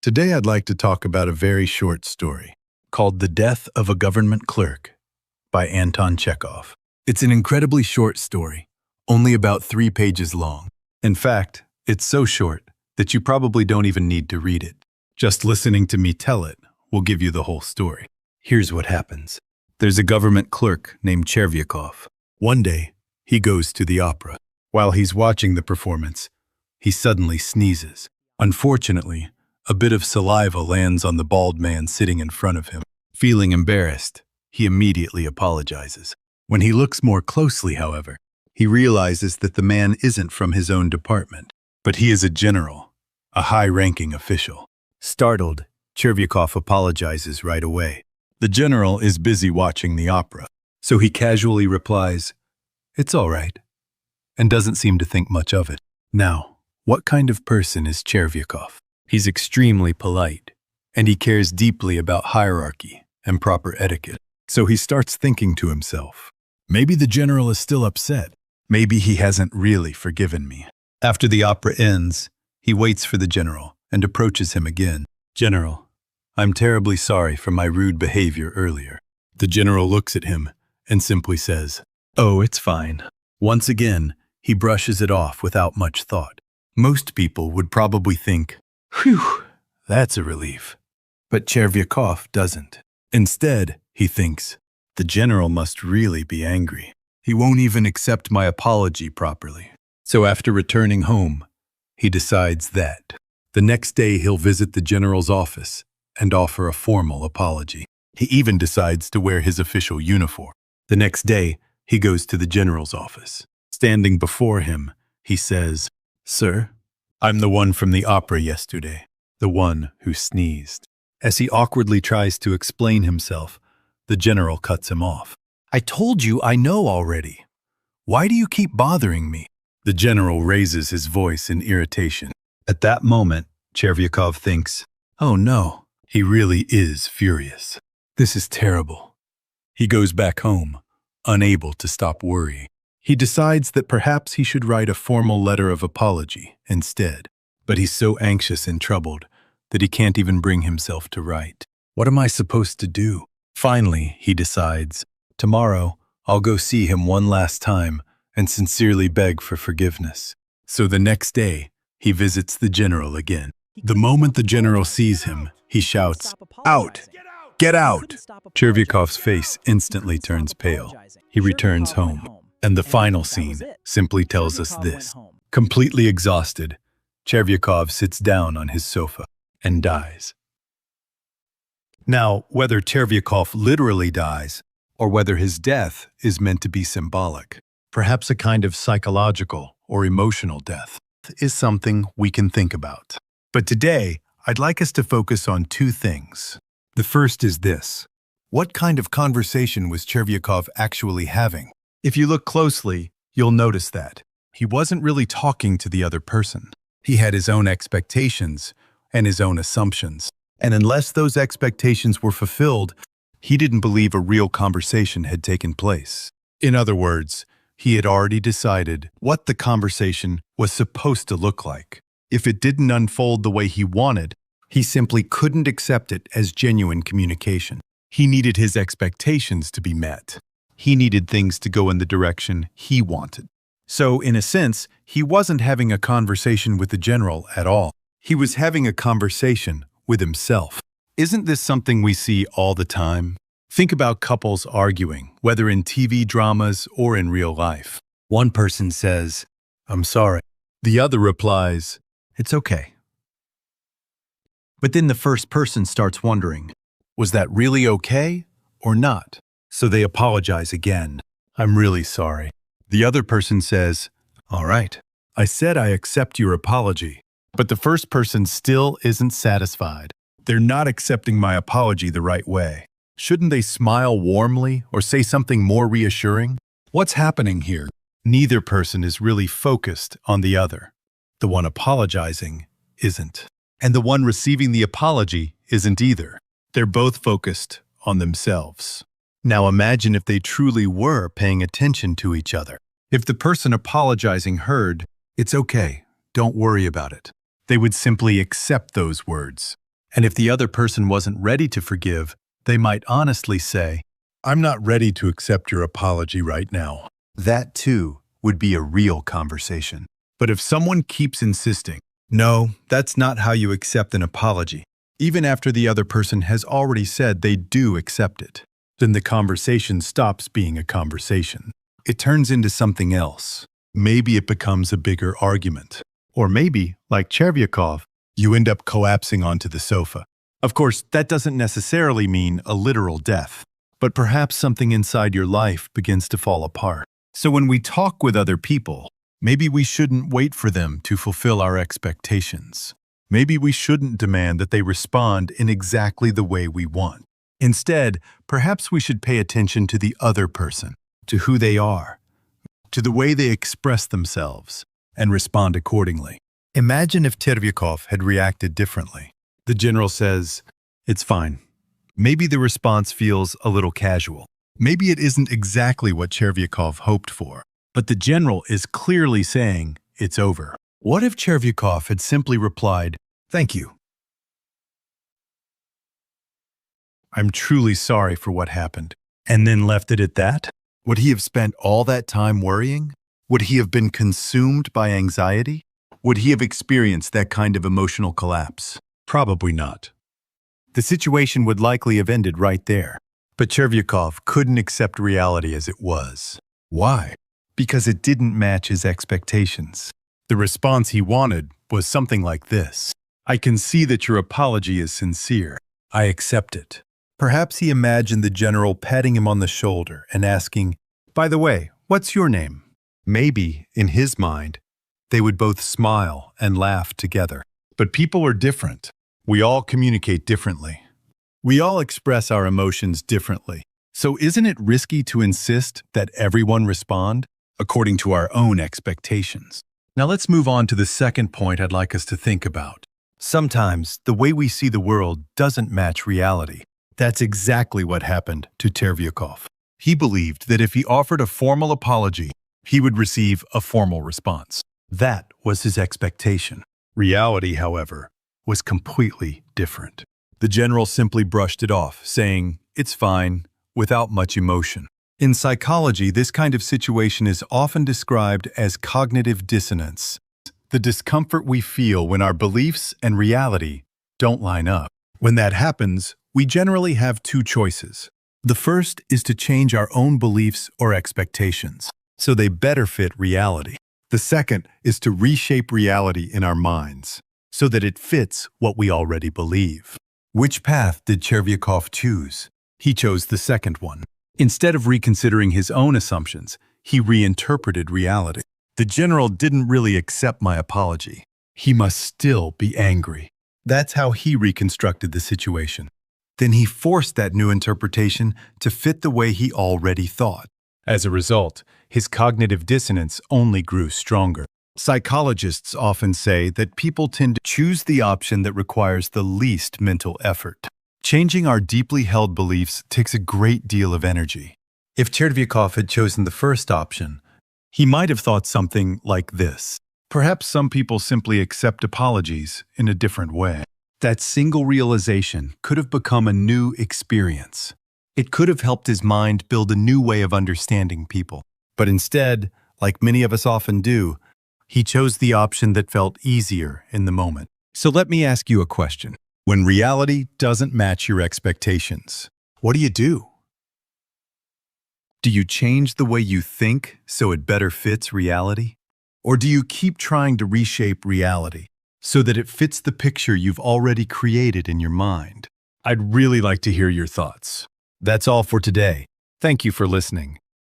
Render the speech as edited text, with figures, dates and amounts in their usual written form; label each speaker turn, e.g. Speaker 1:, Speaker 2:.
Speaker 1: Today I'd like to talk about a very short story called The Death of a Government Clerk by Anton Chekhov. It's an incredibly short story, only about 3 pages long. In fact, it's so short that you probably don't even need to read it. Just listening to me tell it will give you the whole story. Here's what happens. There's a government clerk named Chervyakov. One day, he goes to the opera. While he's watching the performance, he suddenly sneezes. Unfortunately, a bit of saliva lands on the bald man sitting in front of him. Feeling embarrassed, he immediately apologizes. When he looks more closely, however, he realizes that the man isn't from his own department, but he is a general, a high-ranking official. Startled, Chervyakov apologizes right away. The general is busy watching the opera, so he casually replies, "It's all right," and doesn't seem to think much of it. Now, what kind of person is Chervyakov? He's extremely polite, and he cares deeply about hierarchy and proper etiquette. So he starts thinking to himself, maybe the general is still upset. Maybe he hasn't really forgiven me. After the opera ends, he waits for the general and approaches him again. "General, I'm terribly sorry for my rude behavior earlier." The general looks at him and simply says, "Oh, it's fine." Once again, he brushes it off without much thought. Most people would probably think, "Phew, that's a relief." But Chervyakov doesn't. Instead, he thinks, the general must really be angry. He won't even accept my apology properly. So after returning home, he decides that the next day he'll visit the general's office and offer a formal apology. He even decides to wear his official uniform. The next day, he goes to the general's office. Standing before him, he says, "Sir, I'm the one from the opera yesterday, the one who sneezed." As he awkwardly tries to explain himself, the general cuts him off. "I told you I know already. Why do you keep bothering me?" The general raises his voice in irritation. At that moment, Chervyakov thinks, oh no, he really is furious. This is terrible. He goes back home, unable to stop worrying. He decides that perhaps he should write a formal letter of apology instead. But he's so anxious and troubled that he can't even bring himself to write. What am I supposed to do? Finally, he decides, tomorrow I'll go see him one last time and sincerely beg for forgiveness. So the next day, he visits the general again. The moment the general sees him, he shouts, "Out! Get out!" Chervyakov's face instantly turns pale. He returns home. And the final scene simply tells us this. Completely exhausted, Chervyakov sits down on his sofa and dies. Now, whether Chervyakov literally dies, or whether his death is meant to be symbolic, perhaps a kind of psychological or emotional death, is something we can think about. But today, I'd like us to focus on 2 things. The first is this. What kind of conversation was Chervyakov actually having? If you look closely, you'll notice that he wasn't really talking to the other person. He had his own expectations and his own assumptions. And unless those expectations were fulfilled, he didn't believe a real conversation had taken place. In other words, he had already decided what the conversation was supposed to look like. If it didn't unfold the way he wanted, he simply couldn't accept it as genuine communication. He needed his expectations to be met. He needed things to go in the direction he wanted. So, in a sense, he wasn't having a conversation with the general at all. He was having a conversation with himself. Isn't this something we see all the time? Think about couples arguing, whether in TV dramas or in real life. One person says, "I'm sorry." The other replies, "It's okay." But then the first person starts wondering, was that really okay or not? So they apologize again. "I'm really sorry." The other person says, "All right, I said I accept your apology." But the first person still isn't satisfied. They're not accepting my apology the right way. Shouldn't they smile warmly or say something more reassuring? What's happening here? Neither person is really focused on the other. The one apologizing isn't. And the one receiving the apology isn't either. They're both focused on themselves. Now imagine if they truly were paying attention to each other. If the person apologizing heard, "It's okay, don't worry about it," they would simply accept those words. And if the other person wasn't ready to forgive, they might honestly say, "I'm not ready to accept your apology right now." That, too, would be a real conversation. But if someone keeps insisting, "No, that's not how you accept an apology," even after the other person has already said they do accept it, then the conversation stops being a conversation. It turns into something else. Maybe it becomes a bigger argument. Or maybe, like Chervyakov, you end up collapsing onto the sofa. Of course, that doesn't necessarily mean a literal death, but perhaps something inside your life begins to fall apart. So when we talk with other people, maybe we shouldn't wait for them to fulfill our expectations. Maybe we shouldn't demand that they respond in exactly the way we want. Instead, perhaps we should pay attention to the other person, to who they are, to the way they express themselves, and respond accordingly. Imagine if Chervyakov had reacted differently. The general says, "It's fine." Maybe the response feels a little casual. Maybe it isn't exactly what Chervyakov hoped for, but the general is clearly saying it's over. What if Chervyakov had simply replied, "Thank you. I'm truly sorry for what happened," and then left it at that? Would he have spent all that time worrying? Would he have been consumed by anxiety? Would he have experienced that kind of emotional collapse? Probably not. The situation would likely have ended right there. But Chervyakov couldn't accept reality as it was. Why? Because it didn't match his expectations. The response he wanted was something like this: "I can see that your apology is sincere. I accept it." Perhaps he imagined the general patting him on the shoulder and asking, "By the way, what's your name?" Maybe, in his mind, they would both smile and laugh together. But people are different. We all communicate differently. We all express our emotions differently. So isn't it risky to insist that everyone respond according to our own expectations? Now let's move on to the second point I'd like us to think about. Sometimes the way we see the world doesn't match reality. That's exactly what happened to Chervyakov. He believed that if he offered a formal apology, he would receive a formal response. That was his expectation. Reality, however, was completely different. The general simply brushed it off, saying, "It's fine," without much emotion. In psychology, this kind of situation is often described as cognitive dissonance, the discomfort we feel when our beliefs and reality don't line up. When that happens, we generally have two choices. The first is to change our own beliefs or expectations, so they better fit reality. The second is to reshape reality in our minds, so that it fits what we already believe. Which path did Chervyakov choose? He chose the second one. Instead of reconsidering his own assumptions, he reinterpreted reality. The general didn't really accept my apology. He must still be angry. That's how he reconstructed the situation. Then he forced that new interpretation to fit the way he already thought. As a result, his cognitive dissonance only grew stronger. Psychologists often say that people tend to choose the option that requires the least mental effort. Changing our deeply held beliefs takes a great deal of energy. If Chervyakov had chosen the first option, he might have thought something like this. Perhaps some people simply accept apologies in a different way. That single realization could have become a new experience. It could have helped his mind build a new way of understanding people. But instead, like many of us often do, he chose the option that felt easier in the moment. So let me ask you a question. When reality doesn't match your expectations, what do you do? Do you change the way you think so it better fits reality? Or do you keep trying to reshape reality so that it fits the picture you've already created in your mind? I'd really like to hear your thoughts. That's all for today. Thank you for listening.